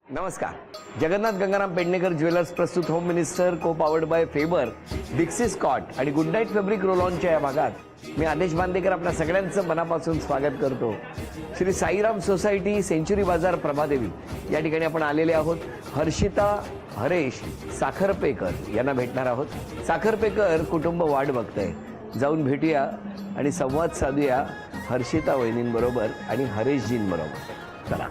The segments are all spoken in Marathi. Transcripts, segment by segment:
नमस्कार. जगन्नाथ गंगाराम पेडणेकर ज्वेलर्स प्रस्तुत होम मिनिस्टर को पावर्ड बाय फेबर, डिक्सी स्कॉट आणि गुड नाईट फॅब्रिक रोल ऑनच्या या भागात मी आदेश बांदेकर आपल्या सगळ्यांचं मनापासून स्वागत करतो. श्री साईराम सोसायटी, सेंचुरी बाजार, प्रभादेवी या ठिकाणी आपण आलेले आहोत. हर्षिता हरेश साखरपेकर यांना भेटणार आहोत. साखरपेकर कुटुंब वाट बघतंय. जाऊन भेटूया आणि संवाद साधूया हर्षिता वहिनींबरोबर आणि हरेशजींबरोबर. चला.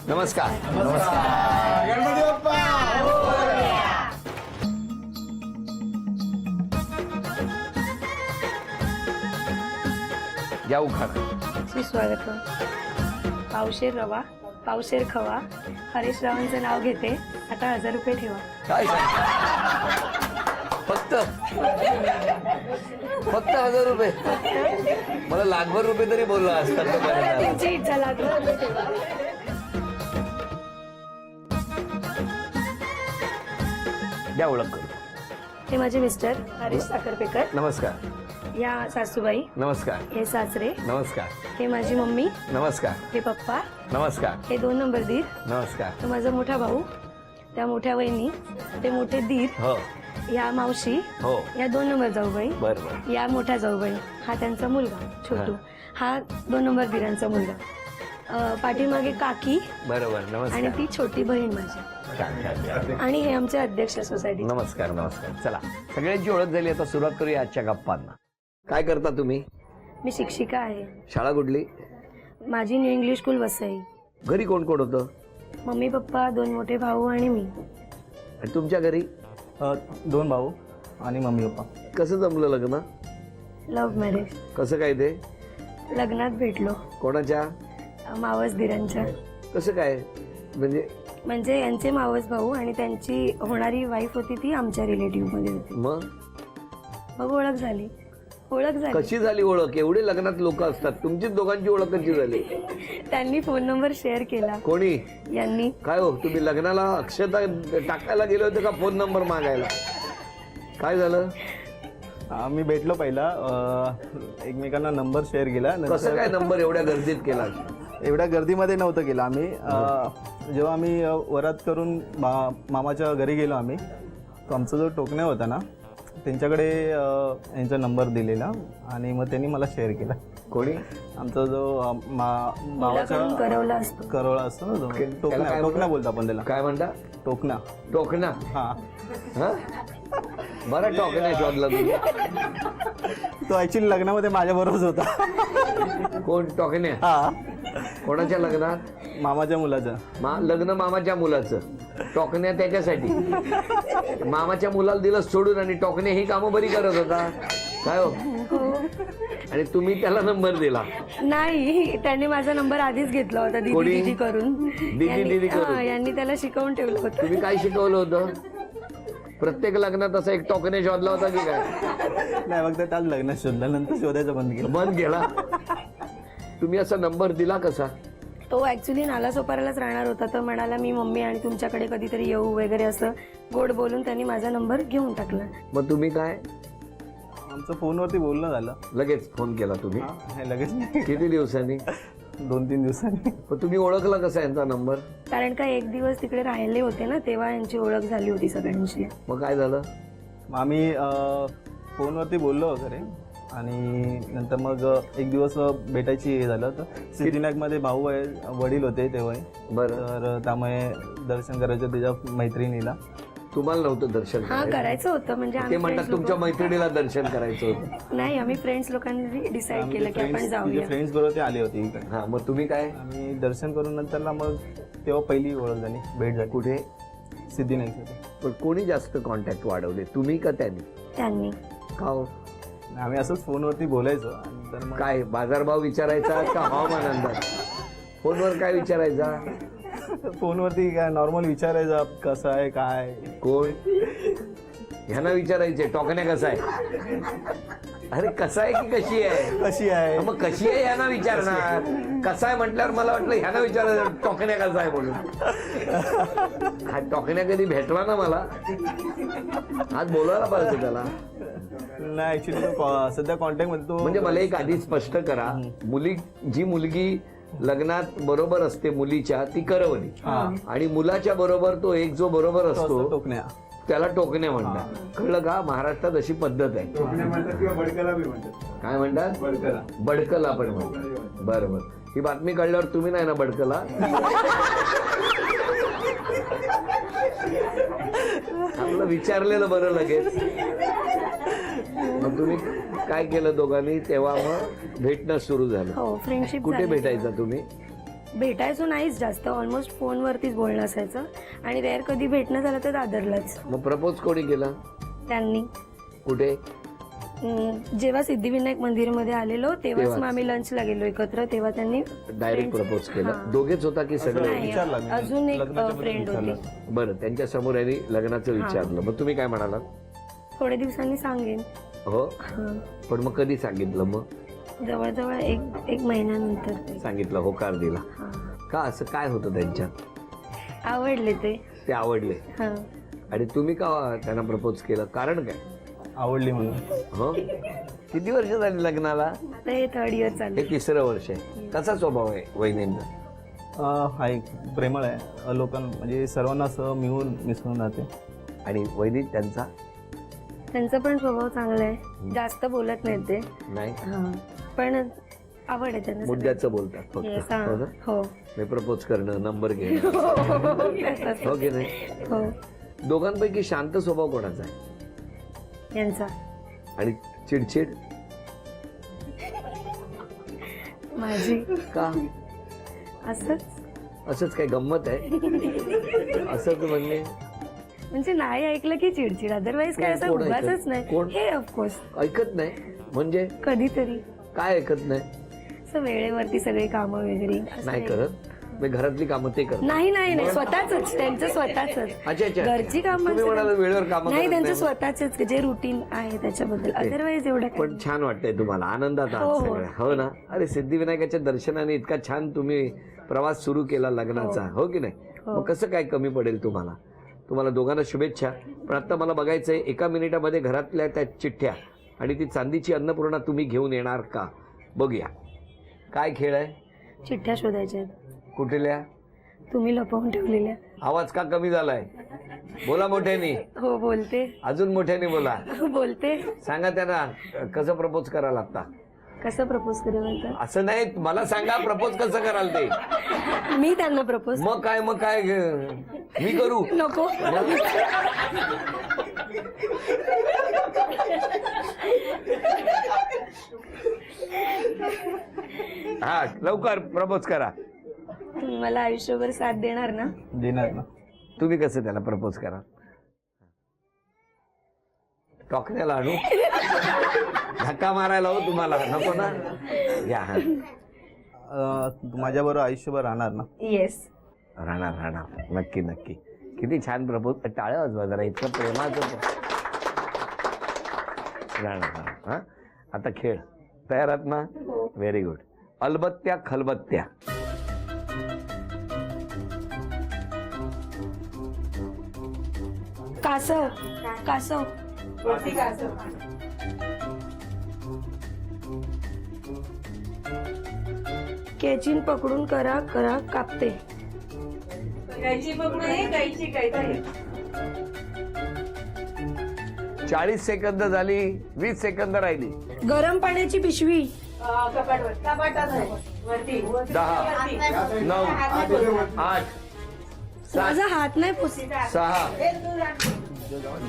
नमस्कार. नमस्कार. गणपती बाप्पा. या उखाणा. सुस्वागत. पावशेर रवा, पावशेर खवा. हरेश रावांचं नाव घेते. आता 1000 रुपये ठेवा. काय फक्त 1000 रुपये? मला लाखभर रुपये तरी बोलला असतात. त्यांची इच्छा लागली. द्या ओळख करू. हे माझे मिस्टर हरीश साखरपेकर. नमस्कार. या सासूबाई. नमस्कार. हे सासरे. नमस्कार. हे माझी मम्मी. नमस्कार. हे पप्पा. नमस्कार. हे 2 नंबर दीर. नमस्कार. तो माझा मोठा भाऊ. त्या मोठ्या वहिनी. ते मोठे दीर. हो या मावशी. हो. या 2 नंबर जाऊबाई. बरोबर. या मोठ्या जाऊबाई. हा त्यांचा मुलगा छोटू. हा 2 नंबर दीरांचा मुलगा. पाठीमागे काकी. बरोबर. आणि नमस्कार. ती छोटी बहीण माझी. छान छान छान. आणि हे आमचे अध्यक्ष सोसायटी. नमस्कार. नमस्कार. चला, सगळ्यांची ओळख झाली. आता सुरुवात करूया आजच्या गप्पांना. काय करता तुम्ही? मी शिक्षिका आहे. शाळा कुठली? माझी न्यू इंग्लिश स्कूल वसई. घरी कोण कोण होतं? मम्मी पप्पा, 2 मोठे भाऊ आणि मी. आणि तुमच्या घरी? 2 भाऊ आणि मम्मी पप्पा. कसं जमलं लग्न? Love marriage. कसं काय ते? लग्नात भेटलो. कोणाच्या? मावस दिरांच्या. कसं काय म्हणजे यांचे मावस भाऊ आणि त्यांची होणारी वाईफ होती ती आमच्या रिलेटिव्ह मध्ये होती. मग ओळख झाली. कशी झाली ओळख? एवढे लग्नात लोक असतात, तुमची दोघांची ओळख कशी झाली? त्यांनी फोन नंबर शेअर केला. कोणी? यांनी. काय हो, तुम्ही लग्नाला अक्षता टाकायला गेले होते का फोन नंबर मागायला? काय झालं? आम्ही भेटलो पहिला, एकमेकांना नंबर शेअर केला. कसं काय नंबर एवढ्या गर्दीत केला? एवढ्या गर्दीमध्ये नव्हतं केलं आम्ही. जेव्हा आम्ही वरात करून मामाच्या घरी गेलो आम्ही, तो आमचा जो टोकण्या होता ना, त्यांच्याकडे यांचा नंबर दिलेला आणि मग त्यांनी मला शेअर केला. कोणी? आमचा जो मामाचा करवला असतो ना, तो टोकण्या बोलतो आपण त्याला. काय म्हणता? टोकणा. टोकणा. हा. बरं, टोकण्या शोधला तुम्ही. तो ऍक्च्युली लग्नामध्ये माझ्या बरोबर होता. कोण? टोकण्या? हा. कोणाच्या लग्नात? मामाच्या मुलाचं. लग्न मामाच्या मुलाचं. टोकण्या त्याच्यासाठी. मामाच्या मुलाला दिलं सोडून आणि टोकण्या ही कामं बरी करत होता. काय हो? आणि तुम्ही त्याला नंबर दिला? नाही, त्याने माझा नंबर आधीच घेतला होता. दीदी करून. दीदी करून. यांनी त्याला शिकवून ठेवलं होतं. तुम्ही काय शिकवलं होतं? प्रत्येक लग्नात असा एक टोकण्या शोधला होता की काय? नाही, मग त्याच लग्नात शोधलं, नंतर शोधायचं बंद केला. तुम्ही असा नंबर दिला कसा? तो ऍक्च्युली नालासोपारालाच राहणार होता. तर म्हणाला मी मम्मी आणि तुमच्याकडे कधीतरी येऊ वगैरे, असं गोड बोलून त्यांनी माझा नंबर घेऊन टाकला. मग तुम्ही काय? आमचं फोनवरती बोलणं झालं. लगेच फोन केला तुम्ही? लगेच. किती दिवसांनी? 2-3 दिवसांनी. पण तुम्ही ओळखला कसा यांचा नंबर? कारण का 1 दिवस तिकडे राहिले होते ना, तेव्हा यांची ओळख झाली होती सगळ्यांची. मग काय झालं? आम्ही फोनवरती बोललो वगैरे आणि नंतर मग 1 दिवस भेटायची हे झालं. तर सिद्धिनायकमध्ये भाऊ आहे, वडील होते तेव्हा. बरं. तर त्यामुळे दर्शन करायचं त्याच्या मैत्रिणीला. तुम्हाला नव्हतं दर्शन? हा, करायचं होतं. म्हणजे ते म्हणतात तुमच्या मैत्रिणीला दर्शन करायचं होतं. नाही, आम्ही फ्रेंड्स लोकांनी डिसाईड केलं की आपण जाऊया. फ्रेंड्स बरोबर ते आले होते इकडे. हा, मग तुम्ही काय? आम्ही दर्शन करून नंतरला मग तेव्हा पहिली ओळख झाली, भेट झाली. कुठे? सिद्धिनायकमध्ये. पण कोणी जास्त कॉन्टॅक्ट वाढवले, तुम्ही का त्यांनी? त्यांनी. का हो? आम्ही असंच फोनवरती बोलायचो. आणि तर मग काय बाजारभाव विचारायचा का हवामान अंदाज? फोनवर काय विचारायचा? फोनवरती काय नॉर्मल विचारायचं, कसं आहे काय. कोण? ह्यांना विचारायचे टोकण्या कसा आहे? अरे कसा आहे की कशी आहे? कशी आहे? मग कशी आहे ह्यांना विचारणार. कसा आहे म्हटल्यावर मला वाटलं ह्यांना विचार टोकण्या कसा आहे म्हणून. हा टोकण्या कधी भेटला ना मला, आज बोलायला पाहिजे त्याला. नाही ऍक्च्युली तो सध्या कॉन्टॅक्ट मध्ये तो म्हणजे मला एक आधी स्पष्ट करा, जी मुलगी लग्नात बरोबर असते मुलीच्या ती करवली, आणि मुलाच्या बरोबर तो एक जो बरोबर असतो टोकण्या, त्याला टोकण्या म्हणतात. कळलं का? महाराष्ट्रात अशी पद्धत आहे. काय म्हणतात? बडकला पण म्हणतात. बरं बरं, ही बातमी कळल्यावर तुम्ही नाही ना बडकला? आपलं विचारलेलं बरं लगेच. मग तुम्ही काय केलं दोघांनी? तेव्हा मग भेटणं सुरू झालं. हो, फ्रेंडशिप. कुठे भेटायचा तुम्ही? भेटायचो नाहीच जास्त, ऑलमोस्ट फोनवरतीच बोलणं असायचं, आणि रेअर कधी भेटणं झालं तर दादरलाच. मग प्रपोज कोणी केला? त्यांनी. कुठे? जेव्हा सिद्धिविनायक मंदिरमध्ये आलेलो तेव्हाच मग आम्ही लंचला गेलो एकत्र, तेव्हा त्यांनी डायरेक्ट प्रपोज केला? दोघेच होता की सगळे? नाही, अजून एक फ्रेंड होती. बरं, त्यांच्या समोर यांनी लग्नाचं विचारलं. मग तुम्ही काय म्हणालात? थोड्या दिवसांनी सांगेन. हो, पण मग कधी सांगितलं? मग जवळजवळ एक महिन्यानंतर सांगितलं, होकार दिला का? असं काय होतं त्यांच्यात? आवडले ते आवडले. आणि तुम्ही का त्यांना प्रपोज केलं? कारण काय? आवडली म्हणून. हो, किती वर्ष झाली लग्नाला? आता हे 3rd इयर चालू. हे 3रं वर्ष आहे. कसा स्वभाव आहे वहिनींचा? आहे, प्रेमळ आहे, म्हणजे सर्वांना असं मिसळून राहते. आणि वहिनी त्यांचा पण स्वभाव चांगला आहे, जास्त बोलत नाही ते. नाही, पण आवड आहे त्यांना. मुद्द्याचं बोलतात फक्त. हो ना? हो. मी प्रपोज करणं, नंबर घेणं, हो की नाही? हो. दोघांपैकी शांत स्वभाव कोणाचा आहे? यांचा. आणि चिडचिड माझी. का? असंच काय गंमत आहे? असंच म्हणजे नाही ऐकलं की चिडचिड, अदरवाईज काय असं उगाचच नाही. हे ऑफकोर्स ऐकत नाही म्हणजे? कधीतरी. काय ऐकत नाही? असं वेळेवरती सगळे कामं वगैरे नाही करत. घरातली कामं ते करत नाही, स्वतःच, त्यांचं स्वतःच. अच्छा, घरची कामं वेळेवर काम नाही, त्यांचं स्वतःच जे रुटीन आहे त्याच्याबद्दल. अदरवाईज एवढं पण छान वाटतंय तुम्हाला, आनंदात आहात सगळे, हो ना? अरे, सिद्धिविनायकाच्या दर्शनाने इतका छान तुम्ही प्रवास सुरू केला लग्नाचा, हो की नाही? मग कसं काय कमी पडेल तुम्हाला? तुम्हाला दोघांना शुभेच्छा. पण आता मला बघायचंय 1 मिनिटामध्ये घरातल्या त्या चिठ्ठ्या आणि ती चांदीची अन्नपूर्णा तुम्ही घेऊन येणार का? बघूया. काय खेळ आहे? चिठ्ठ्या शोधायच्या. कुठल्या? तुम्ही लपवून ठेवलेल्या. आवाज का कमी झालाय? बोला मोठ्याने. हो, बोलते. अजून मोठ्याने बोला. बोलते. सांगा त्यांना कसं प्रपोज करायला लागता. कसं प्रपोज करेल? असं नाही, मला सांगा प्रपोज कसं कराल ते. मी त्यांना प्रपोज. मग काय मी करू? नको. हा, लवकर प्रपोज करा. मला आयुष्यभर साथ देणार ना? देणार ना. तुम्ही कसं त्याला प्रपोज करा? टोकण्याला आणू? धक्का मारायला हो तुम्हाला? नको ना. या. माझ्याबरोबर आयुष्यभर राहणार ना? येस. राहणार. नक्की. किती छान प्रपोज. टाळ्या वाजवा जरा, इतकं प्रेमाचं. राहणार. हा, आता खेळ तयार आहात ना? Very good. अलबत्त्या खलबत्त्या. कासव. कैची पकडून करा कापते. कैची पकडून कैची. 40 सेकंद झाली, 20 सेकंद राहिली. गरम पाण्याची पिशवी. कपाटात वरती. 10, 9, 8, 7, माझा हात नाही पुसत. 6.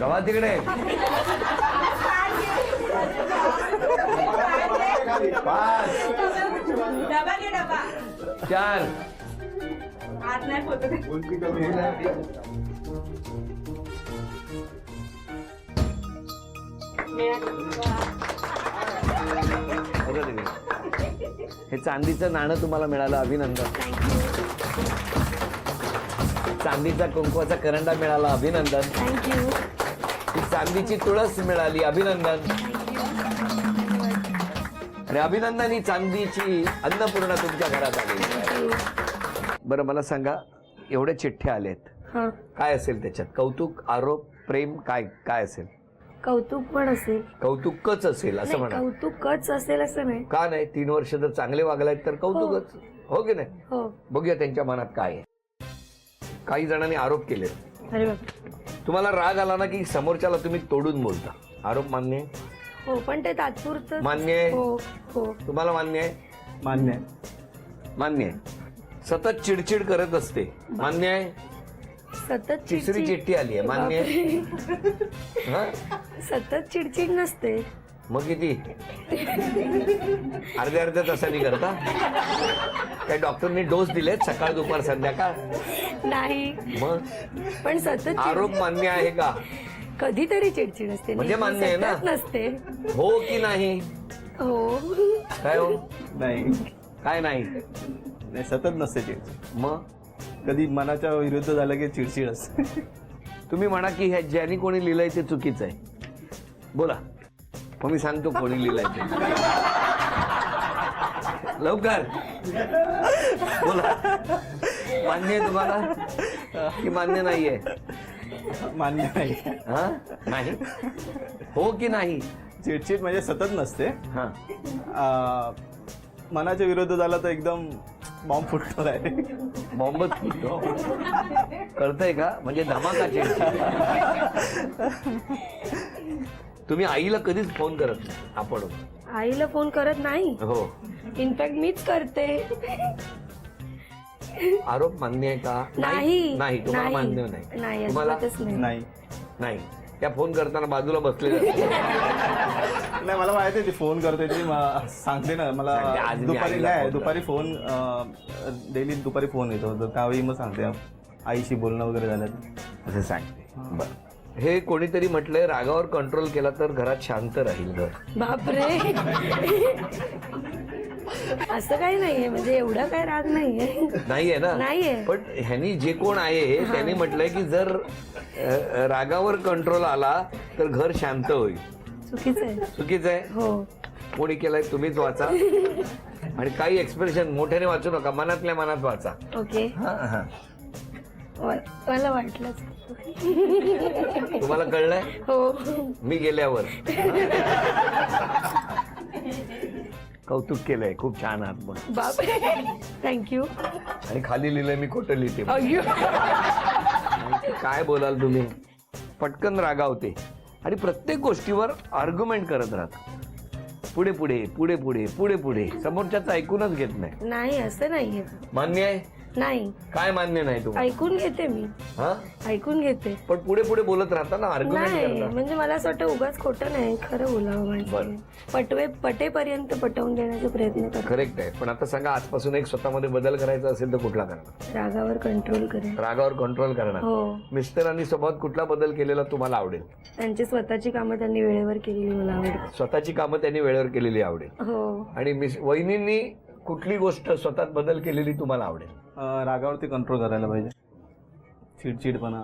गवा तिकडे. 5, डबा घे डबा. 4. हात नाही हे चांदीचं नाणं तुम्हाला मिळालं, अभिनंदन. चांदीचा कुंकवाचा करंडा मिळाला, अभिनंदन. थँक्यू. ही चांदीची तुळस मिळाली, अभिनंदन. आणि अभिनंदन, ही चांदीची अन्नपूर्णा तुमच्या घरात आलेली आहे. बरं मला सांगा, एवढ्या चिठ्ठ्या आल्यात, हा, काय असेल त्याच्यात? कौतुक, आरोप, प्रेम, काय काय असेल? कौतुक पण असेल. कौतुकच असेल असं नाही, म्हणा. कौतुकच असेल असं नाही. का नाही? 3 वर्ष जर चांगले वागलायत तर कौतुकच, हो की नाही? हो. बघूया त्यांच्या मनात काय आहे. काही जणांनी आरोप केले. अरे बाप. तुम्हाला राग आला ना की समोरच्याला तुम्ही तोडून बोलता. आरोप मान्य आहे? हो, पण ते तात्पुरतं. मान्य आहे? हो हो. तुम्हाला मान्य आहे? मान्य आहे. मान्य आहे. सतत चिडचिड करत असते, मान्य आहे? सतत तिसरी चिडचिड. चिठ्ठी आली आहे, मान्य आहे? हा? सतत चिडचिड नसते. मग किती? अर्ध्या अर्ध्या तासांनी करता? काही डॉक्टरनी डोस दिलेत सकाळ दुपार संध्याकाळ? नाही, मग पण सतत आरोप मान्य आहे का? कधीतरी चिडचिड असते. म्हणजे नेहमी मान्य आहे ना? सतत नसते. हो की नाही? हो. काय हो? नाही काय नाही? नाही, सतत नसते चिडचिड. मग कधी मनाच्या विरुद्ध झालं की चिडचिड असते. तुम्ही म्हणा की ह्या ज्यांनी कोणी लिहिलंय ते चुकीचं आहे. बोला, मग मी सांगतो कोणी लिहिलंय ते. लवकर बोला. मान्य आहे तुम्हाला की मान्य नाहीये? मान्य नाही. हा, नाही. हो की नाही? चिडचिड म्हणजे सतत नसते. हा, मनाच्या विरुद्ध झाला तर एकदम बॉम्ब फुटतो आहे. बॉम्बच फुटतो. कळतंय का? म्हणजे धमाका चिडचिड. तुम्ही आईला कधीच फोन करत नाही आपण? आईला फोन करत नाही. हो. इनफॅक्ट मीच करते. आरोप मान्य आहे का? नाही. नाही, तुम्हाला मान्य नाही. नाही, तुम्हाला अजिबातच नाही. नाही. नाही. त्या फोन करताना बाजूला बसलेले नाही, मला माहिती आहे ती फोन करते ती सांगते ना मला. सांगते, आज मी दुपारी आईला नाही, फोन दुपारी फोन डेली दुपारी फोन येतो तर त्यावेळी मग सांगते आईशी बोलणं वगैरे झालं तर. असं सांगते. बरं. हे कोणीतरी म्हटलंय, रागावर कंट्रोल केला तर घरात शांत राहील घर. बापरे. असं काही नाहीये, म्हणजे एवढा काय राग नाहीये. नाहीये ना? नाहीये. पण ह्यांनी जे कोण आहे त्यांनी म्हटलंय की जर रागावर कंट्रोल आला तर घर शांत होईल. चुकीचं आहे. चुकीचं आहे? हो. कोणी केलंय तुम्हीच वाचा. आणि काही एक्सप्रेशन मोठ्याने वाचू नका, मनातल्या मनात वाचा. ओके. हा हा. मला वाटलंच. तुम्हाला कळलंय? हो. मी गेल्यावर कौतुक केलंय, खूप छान आहात. मग बापरे. थँक्यू. आणि खाली लिहिलंय मी खोटं लिहिते. अय्यो. काय बोलाल तुम्ही? पटकन रागावते आणि प्रत्येक गोष्टीवर आर्ग्युमेंट करत राहत. पुढे पुढे पुढे पुढे पुढे पुढे, समोरच्याचं ऐकूनच घेत नाही. नाही, असं नाहीये. मान्य आहे? नाही, काय मान्य नाही तुम्हाला? ऐकून घेते मी. हा, ऐकून घेते. पण पुढे पुढे बोलत राहता ना, आर्ग्युमेंट नाही, करता. म्हणजे मला असं वाटतं उगाच खोटं नाही, खरं बोलावं बरं. माणसाने. पटेपर्यंत पटवून देण्याचा प्रयत्न करतो. करेक्ट आहे. पण आता सांगा, आजपासून एक स्वतःमध्ये बदल करायचा असेल तर कुठला करणार? रागावर कंट्रोल करेन. रागावर कंट्रोल करणार. हो. मिस्टरांनी स्वभावात कुठला बदल केलेला तुम्हाला आवडेल? त्यांची स्वतःची कामं त्यांनी वेळेवर केलेली मला आवडते. स्वतःची कामं त्यांनी वेळेवर केलेली आवडेल. हो. आणि वहिनींनी कुठली गोष्ट स्वतःत बदल केलेली तुम्हाला आवडेल? रागावरती कंट्रोल करायला पाहिजे. चिडचिडपणा.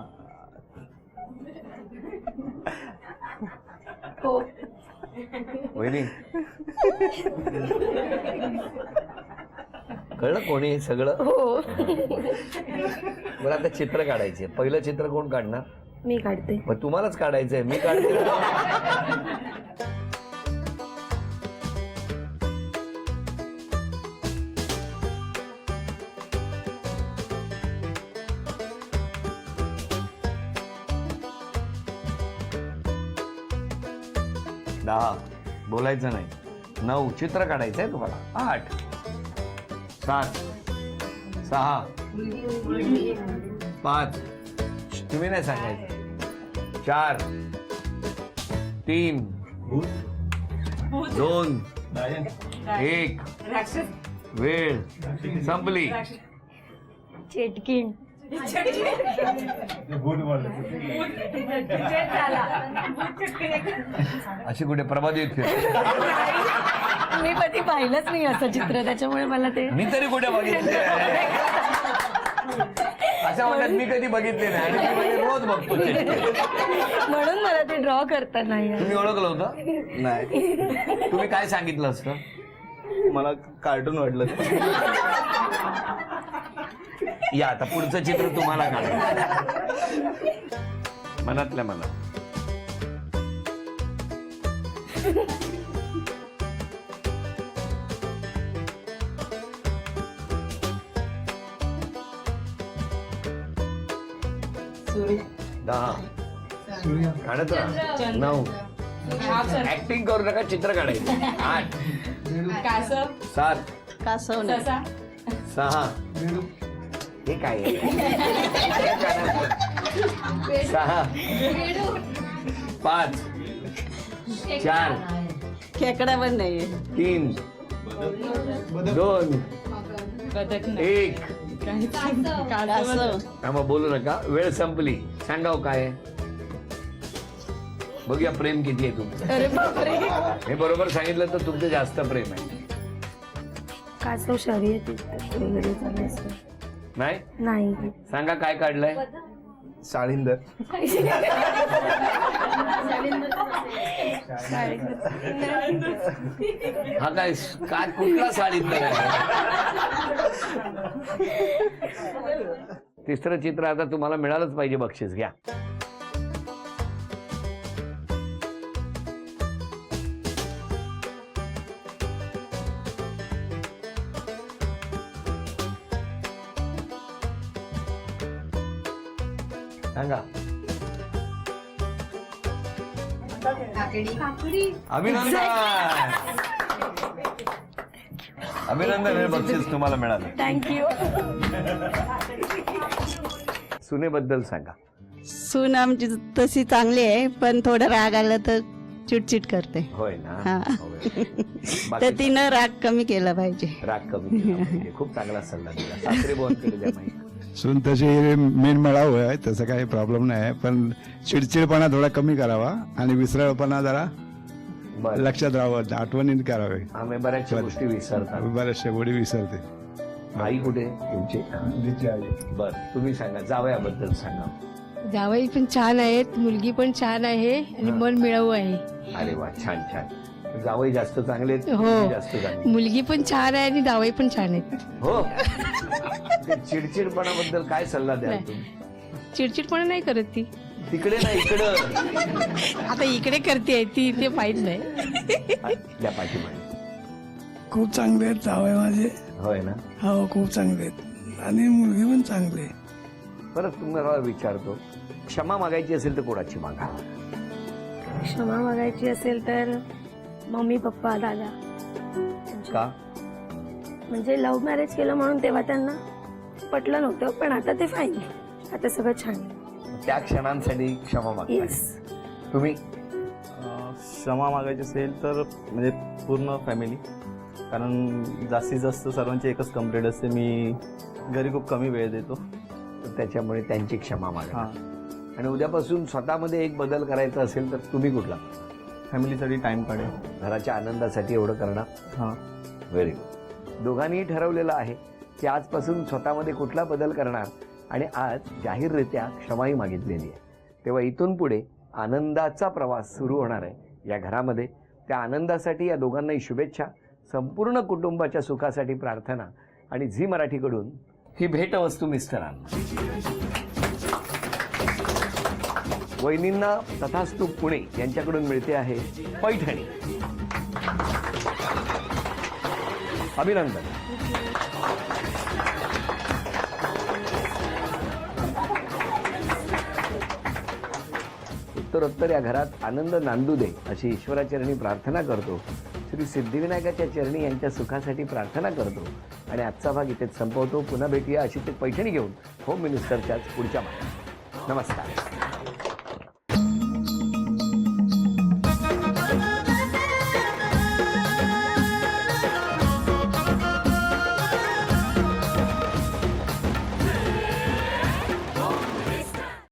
हो. वहिनी कळलं कोणी हे सगळं? हो. बरं, आता चित्र काढायचे. पहिलं चित्र कोण काढणार? मी काढते. मग तुम्हालाच काढायचंय, मी काढते. दहा, बोलायचं नाही. 9, चित्र काढायचंय तुम्हाला. 8, 7, 6, 5, तुम्ही नाही सांगायचं. 4, 3, 2, 1, वेळ संपली. चेटकीण. अशी कुठे प्रभादेवी फिरते? मी कधी पाहिलंच नाही असं चित्र, त्याच्यामुळे मला ते. मी तरी कुठे बघितले? अशा वाटत मी कधी बघितले नाही. आणि मी म्हणजे रोज बघतो चित्र. म्हणून मला ते ड्रॉ करता नाही आलं. तुम्ही ओळखलं होतं? नाही. तुम्ही काय सांगितलं असतं? मला कार्टून वाटलं. या आता पुढचं चित्र तुम्हाला काढा मनातल्या मनात. दहा काढत राहा. 9 ऍक्टिंग करू नका, चित्र काढायचं. 8 कासव 7 ससा 6 हे काय आहे? 6 5 4 खेकडा पण नाहीये. 3 2 1. मग बोलू नका, वेळ संपली. सांगा हो काय आहे? बघूया प्रेम किती आहे तुमचं. अरे बापरे. हे बरोबर सांगितलं तर तुमचं जास्त प्रेम आहे. कासव शर्यतीत वगैरे चालू असतं. नाही नाही. सांगा काय काढलंय. शाळिंदर. हा काय काय कुठला साडीत तिसरं चित्र आता तुम्हाला मिळालंच पाहिजे, बक्षीस घ्या. सांगा. अभिनंदन अभिनंदन, हे बक्षीस तुम्हाला मिळालं. थँक्यू. सुनेबद्दल सांगा. सून आमची तशी चांगली आहे, पण थोडं राग आला तर चिडचिड करते. होय ना. हा. होय. तर बाकी तिनं राग कमी केला पाहिजे. राग कमी केला पाहिजे. खूप चांगला सल्ला दिला. सासरे बोलकडे द्या माहिती. सून तशी मेन मिळावं आहे, तसं काही प्रॉब्लेम नाही, पण चिडचिडपणा थोडा कमी करावा आणि विसरळपणा जरा बरं. लक्षात राहावं, आठवणीत करावे. आम्ही बऱ्याचशा गोष्टी विसरतात. बऱ्याचशा गोडी विसरते. आई कुठे तुमची? बर, तुम्ही सांगा, जावयाबद्दल सांगा. जावई पण छान आहेत, मुलगी पण छान आहे आणि मन मिळावू आहे. अरे वा, छान छान. जावई जास्त चांगले आहेत, हो. मुलगी जास्त चांगली. मुलगी पण छान आहे आणि जावई पण छान आहेत. हो. ते चिडचिडपणाबद्दल काय सल्ला द्याल तुम्ही? चिडचिडपणा नाही करत ती. तिकडे ना इकडं. आता इकडे करते ती, ते माहित नाही. त्या पाठीमागे. खूप चांगले आहेत जावई माझे. होय ना. हो खूप चांगले आहेत आणि मुलगी पण चांगली आहे. परत तुम्हाला विचारतो, क्षमा मागायची असेल तर कोणाची मागा? क्षमा मागायची असेल तर मम्मी पप्पा दादा. का? म्हणजे लव्ह मॅरेज केलं म्हणून तेव्हा त्यांना पटलं नव्हतं, पण आता ते फाईन. आता सगळं छान. त्या क्षणांसाठी क्षमा मागताय. येस. तुम्ही? क्षमा मागायची असेल तर म्हणजे पूर्ण फॅमिली, कारण जास्तीत जास्त सर्वांची एकच कंप्लेंट असते, मी घरी खूप कमी वेळ देतो. तर त्याच्यामुळे त्यांची क्षमा मागा. हां. आणि उद्यापासून स्वतःमध्ये एक बदल करायचा असेल तर तुम्ही कुठला? फॅमिलीसाठी टाइम काढेल. घराच्या आनंदासाठी एवढं करणार. हां. Very good. दोघांनीही ठरवलेलं आहे की आजपासून स्वतःमध्ये कुठला बदल करणार आणि आज जाहीररित्या क्षमाही मागितलेली आहे. तेव्हा इथून पुढे आनंदाचा प्रवास सुरू होणार आहे या घरामध्ये. त्या आनंदासाठी या दोघांनाही शुभेच्छा, संपूर्ण कुटुंबाच्या सुखासाठी प्रार्थना आणि झी मराठीकडून ही भेटवस्तू मिस्टरांना. वहिनींना तथास्तु पुणे यांच्याकडून मिळते आहे पैठणी. अभिनंदन. उत्तरोत्तर या घरात आनंद नांदू दे अशी ईश्वराचरणी प्रार्थना करतो. श्री सिद्धिविनायकाच्या चरणी यांच्या सुखासाठी प्रार्थना करतो आणि आजचा भाग इथेच संपवतो. पुन्हा भेटूया अशी ते पैठणी घेऊन होम मिनिस्टरच्याच पुढच्या भागात. नमस्कार.